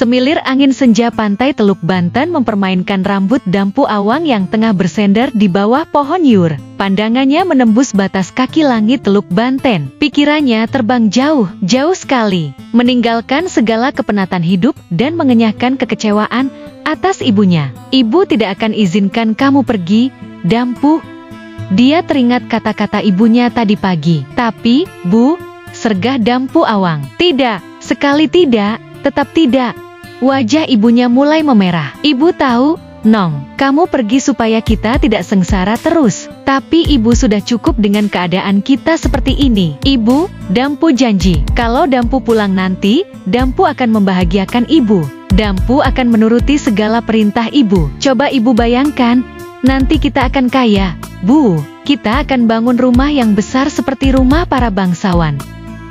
Semilir angin senja pantai Teluk Banten mempermainkan rambut Dampu Awang yang tengah bersender di bawah pohon yur. Pandangannya menembus batas kaki langit Teluk Banten. Pikirannya terbang jauh, jauh sekali, meninggalkan segala kepenatan hidup dan mengenyahkan kekecewaan atas ibunya. Ibu tidak akan izinkan kamu pergi, Dampu. Dia teringat kata-kata ibunya tadi pagi. Tapi, Bu, sergah Dampu Awang. Tidak, sekali tidak. Tetap tidak. Wajah ibunya mulai memerah. Ibu tahu, Nong, kamu pergi supaya kita tidak sengsara terus. Tapi ibu sudah cukup dengan keadaan kita seperti ini. Ibu, Dampu janji, kalau Dampu pulang nanti, Dampu akan membahagiakan ibu. Dampu akan menuruti segala perintah ibu. Coba ibu bayangkan, nanti kita akan kaya. Bu, kita akan bangun rumah yang besar seperti rumah para bangsawan.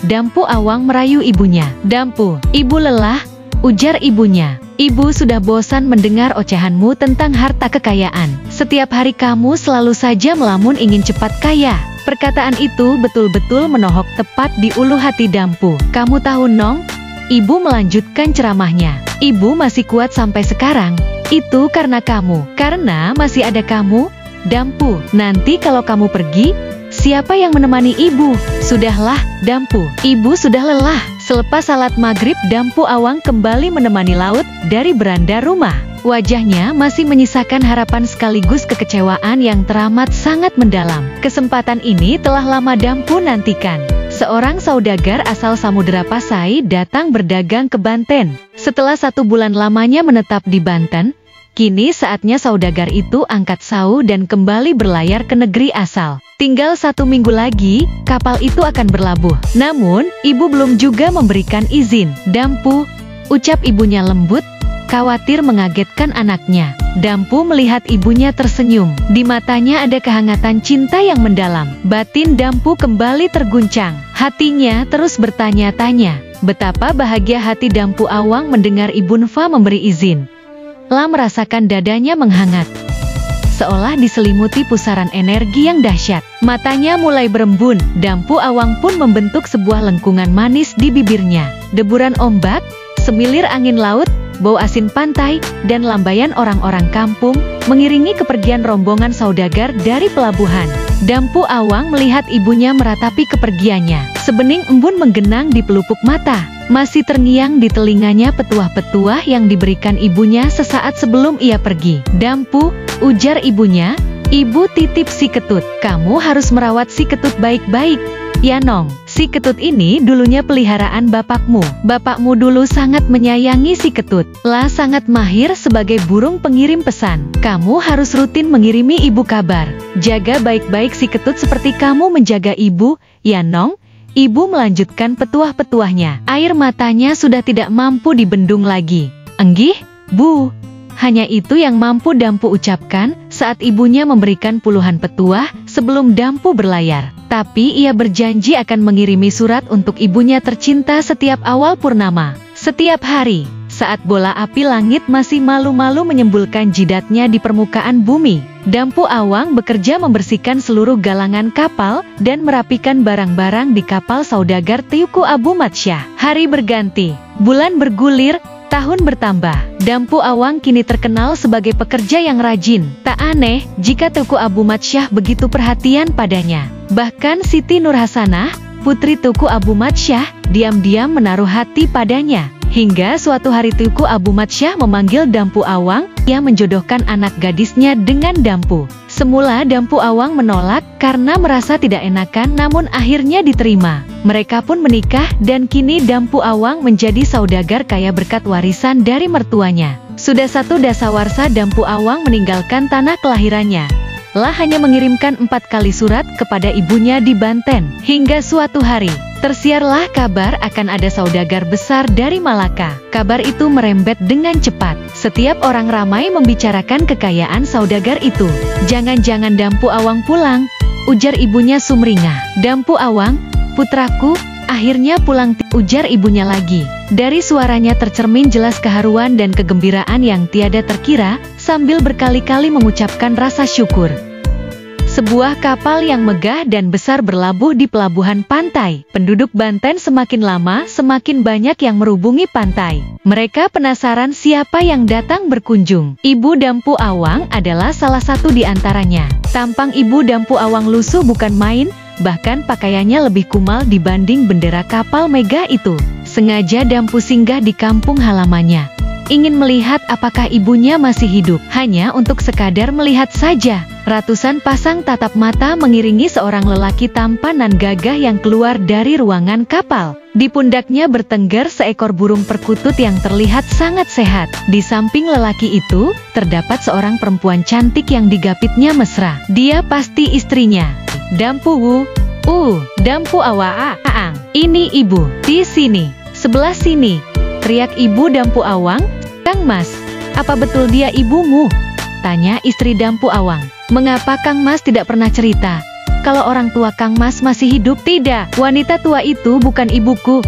Dampu Awang merayu ibunya. Dampu, ibu lelah, ujar ibunya. Ibu sudah bosan mendengar ocehanmu tentang harta kekayaan. Setiap hari kamu selalu saja melamun ingin cepat kaya. Perkataan itu betul-betul menohok tepat di ulu hati Dampu. Kamu tahu, Nong? Ibu melanjutkan ceramahnya. Ibu masih kuat sampai sekarang. Itu karena kamu. Karena masih ada kamu, Dampu. Nanti kalau kamu pergi, siapa yang menemani ibu? Sudahlah, Dampu. Ibu sudah lelah. Selepas salat maghrib, Dampu Awang kembali menemani laut dari beranda rumah. Wajahnya masih menyisakan harapan sekaligus kekecewaan yang teramat sangat mendalam. Kesempatan ini telah lama Dampu nantikan. Seorang saudagar asal Samudera Pasai datang berdagang ke Banten. Setelah 1 bulan lamanya menetap di Banten, kini saatnya saudagar itu angkat sau dan kembali berlayar ke negeri asal. Tinggal 1 minggu lagi, kapal itu akan berlabuh. Namun, ibu belum juga memberikan izin. Dampu, ucap ibunya lembut, khawatir mengagetkan anaknya. Dampu melihat ibunya tersenyum. Di matanya ada kehangatan cinta yang mendalam. Batin Dampu kembali terguncang. Hatinya terus bertanya-tanya, betapa bahagia hati Dampu Awang mendengar Ibu Nfa memberi izin. Lah merasakan dadanya menghangat, seolah diselimuti pusaran energi yang dahsyat. Matanya mulai berembun. Dampu Awang pun membentuk sebuah lengkungan manis di bibirnya. Deburan ombak, semilir angin laut, bau asin pantai, dan lambaian orang-orang kampung mengiringi kepergian rombongan saudagar dari pelabuhan. Dampu Awang melihat ibunya meratapi kepergiannya. Sebening embun menggenang di pelupuk mata. Masih terngiang di telinganya petuah-petuah yang diberikan ibunya sesaat sebelum ia pergi. Dampu, ujar ibunya, ibu titip si Ketut. Kamu harus merawat si Ketut baik-baik. Ya, Nong. Si Ketut ini dulunya peliharaan bapakmu. Bapakmu dulu sangat menyayangi si Ketut. Lah sangat mahir sebagai burung pengirim pesan. Kamu harus rutin mengirimi ibu kabar. Jaga baik-baik si Ketut seperti kamu menjaga ibu, ya, Nong. Ibu melanjutkan petuah-petuahnya. Air matanya sudah tidak mampu dibendung lagi. Enggih, Bu. Hanya itu yang mampu Dampu ucapkan saat ibunya memberikan puluhan petuah sebelum Dampu berlayar. Tapi ia berjanji akan mengirimi surat untuk ibunya tercinta setiap awal purnama. Setiap hari, saat bola api langit masih malu-malu menyembulkan jidatnya di permukaan bumi, Dampu Awang bekerja membersihkan seluruh galangan kapal dan merapikan barang-barang di kapal saudagar Teuku Abu Matsyah. Hari berganti, bulan bergulir, tahun bertambah. Dampu Awang kini terkenal sebagai pekerja yang rajin. Tak aneh jika Teuku Abu Matsyah begitu perhatian padanya. Bahkan Siti Nurhasanah, putri Teuku Abu Matsyah, diam-diam menaruh hati padanya. Hingga suatu hari Teuku Abu Matsyah memanggil Dampu Awang, ia menjodohkan anak gadisnya dengan Dampu. Semula Dampu Awang menolak karena merasa tidak enakan, namun akhirnya diterima. Mereka pun menikah dan kini Dampu Awang menjadi saudagar kaya berkat warisan dari mertuanya. Sudah 1 dasawarsa Dampu Awang meninggalkan tanah kelahirannya. Lah hanya mengirimkan 4 kali surat kepada ibunya di Banten. Hingga suatu hari, tersiarlah kabar akan ada saudagar besar dari Malaka. Kabar itu merembet dengan cepat. Setiap orang ramai membicarakan kekayaan saudagar itu. Jangan-jangan Dampu Awang pulang, ujar ibunya sumringah. Dampu Awang, putraku, akhirnya pulang, ujar ibunya lagi. Dari suaranya tercermin jelas keharuan dan kegembiraan yang tiada terkira, sambil berkali-kali mengucapkan rasa syukur. Sebuah kapal yang megah dan besar berlabuh di pelabuhan pantai. Penduduk Banten semakin lama semakin banyak yang merubungi pantai. Mereka penasaran siapa yang datang berkunjung. Ibu Dampu Awang adalah salah satu di antaranya. Tampang Ibu Dampu Awang lusuh bukan main, bahkan pakaiannya lebih kumal dibanding bendera kapal megah itu. Sengaja Dampu singgah di kampung halamannya. Ingin melihat apakah ibunya masih hidup, hanya untuk sekadar melihat saja. Ratusan pasang tatap mata mengiringi seorang lelaki tampan dan gagah yang keluar dari ruangan kapal. Di pundaknya bertengger seekor burung perkutut yang terlihat sangat sehat. Di samping lelaki itu, terdapat seorang perempuan cantik yang digapitnya mesra. Dia pasti istrinya. Dampu Wu. Dampu Awaang. Ini ibu. Di sini. Sebelah sini. Teriak Ibu Dampu Awang. Kang Mas, apa betul dia ibumu? Tanya istri Dampu Awang. Mengapa Kang Mas tidak pernah cerita? Kalau orang tua Kang Mas masih hidup? Tidak, wanita tua itu bukan ibuku.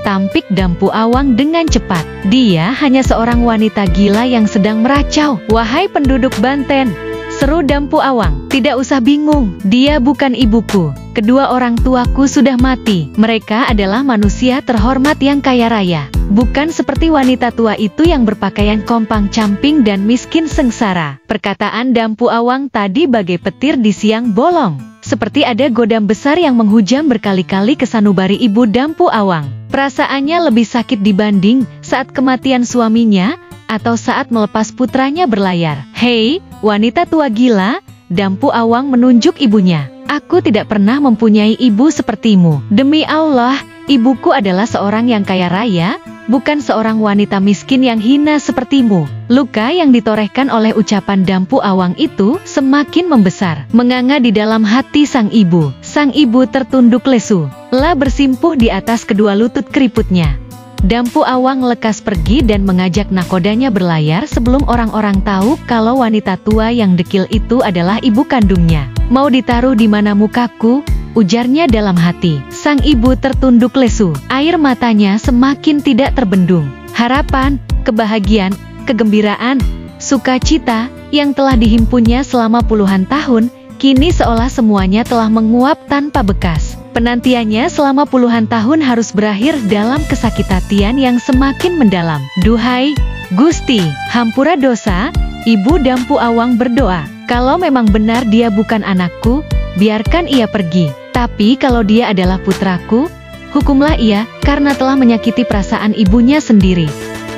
Tampik Dampu Awang dengan cepat. Dia hanya seorang wanita gila yang sedang meracau. Wahai penduduk Banten, seru Dampu Awang, tidak usah bingung, dia bukan ibuku. Kedua orang tuaku sudah mati. Mereka adalah manusia terhormat yang kaya raya. Bukan seperti wanita tua itu yang berpakaian kompang-camping dan miskin sengsara. Perkataan Dampu Awang tadi bagai petir di siang bolong. Seperti ada godam besar yang menghujam berkali-kali ke sanubari Ibu Dampu Awang. Perasaannya lebih sakit dibanding saat kematian suaminya atau saat melepas putranya berlayar. Hei, wanita tua gila, Dampu Awang menunjuk ibunya. Aku tidak pernah mempunyai ibu sepertimu. Demi Allah, ibuku adalah seorang yang kaya raya, bukan seorang wanita miskin yang hina sepertimu. Luka yang ditorehkan oleh ucapan Dampu Awang itu semakin membesar, menganga di dalam hati sang ibu. Sang ibu tertunduk lesu, lelah bersimpuh di atas kedua lutut keriputnya. Dampu Awang lekas pergi dan mengajak nakodanya berlayar sebelum orang-orang tahu kalau wanita tua yang dekil itu adalah ibu kandungnya. Mau ditaruh di mana mukaku? Ujarnya dalam hati. Sang ibu tertunduk lesu, air matanya semakin tidak terbendung. Harapan, kebahagiaan, kegembiraan, sukacita yang telah dihimpunnya selama puluhan tahun, kini seolah semuanya telah menguap tanpa bekas. Penantiannya selama puluhan tahun harus berakhir dalam kesakitan yang semakin mendalam. Duhai Gusti, hampura dosa. Ibu Dampu Awang berdoa. Kalau memang benar dia bukan anakku, biarkan ia pergi. Tapi kalau dia adalah putraku, hukumlah ia karena telah menyakiti perasaan ibunya sendiri.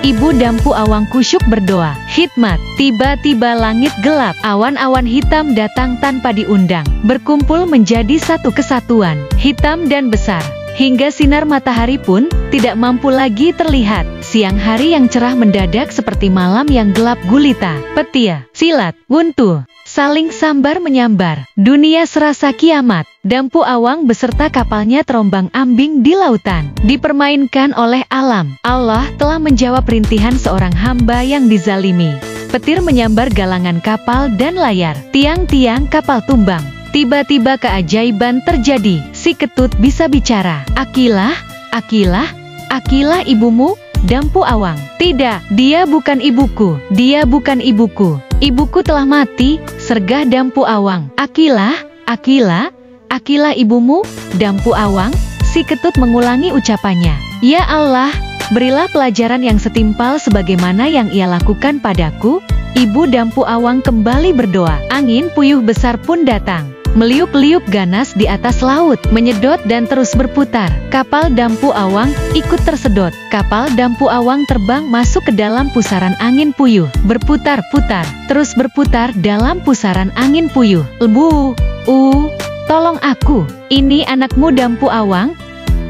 Ibu Dampu Awang kusyuk berdoa. Hikmat, tiba-tiba langit gelap, awan-awan hitam datang tanpa diundang, berkumpul menjadi satu kesatuan, hitam dan besar. Hingga sinar matahari pun tidak mampu lagi terlihat. Siang hari yang cerah mendadak seperti malam yang gelap gulita. Petia, silat, wuntu, saling sambar menyambar. Dunia serasa kiamat. Dampu Awang beserta kapalnya terombang-ambing di lautan. Dipermainkan oleh alam. Allah telah menjawab rintihan seorang hamba yang dizalimi. Petir menyambar galangan kapal dan layar. Tiang-tiang kapal tumbang. Tiba-tiba keajaiban terjadi. Si ketut bisa bicara. Akilah, Akilah, Akilah ibumu? Dampu Awang. Tidak, dia bukan ibuku. Dia bukan ibuku. Ibuku telah mati, sergah Dampu Awang. Akilah, Akilah, Akilah ibumu? Dampu Awang. Si ketut mengulangi ucapannya. Ya Allah, berilah pelajaran yang setimpal sebagaimana yang ia lakukan padaku. Ibu Dampu Awang kembali berdoa. Angin puyuh besar pun datang. Meliuk-liuk ganas di atas laut, menyedot dan terus berputar. Kapal Dampu Awang ikut tersedot. Kapal Dampu Awang terbang masuk ke dalam pusaran angin puyuh. Berputar-putar, terus berputar dalam pusaran angin puyuh. Lebu, tolong aku, ini anakmu Dampu Awang.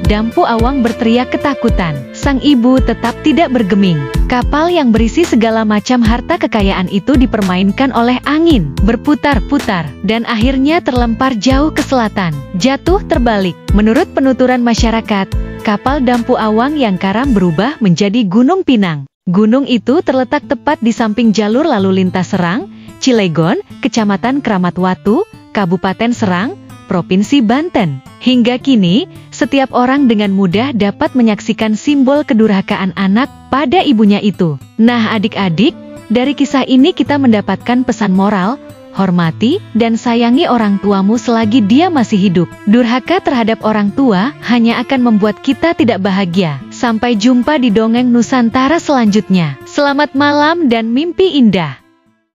Dampu Awang berteriak ketakutan. Sang ibu tetap tidak bergeming. Kapal yang berisi segala macam harta kekayaan itu dipermainkan oleh angin, berputar-putar, dan akhirnya terlempar jauh ke selatan, jatuh terbalik. Menurut penuturan masyarakat, kapal Dampu Awang yang karam berubah menjadi Gunung Pinang. Gunung itu terletak tepat di samping jalur lalu lintas Serang, Cilegon, Kecamatan Kramat Watu, Kabupaten Serang, Provinsi Banten. Hingga kini, setiap orang dengan mudah dapat menyaksikan simbol kedurhakaan anak pada ibunya itu. Nah adik-adik, dari kisah ini kita mendapatkan pesan moral hormati, dan sayangi orang tuamu selagi dia masih hidup. Durhaka terhadap orang tua hanya akan membuat kita tidak bahagia. Sampai jumpa di dongeng Nusantara selanjutnya. Selamat malam dan mimpi indah.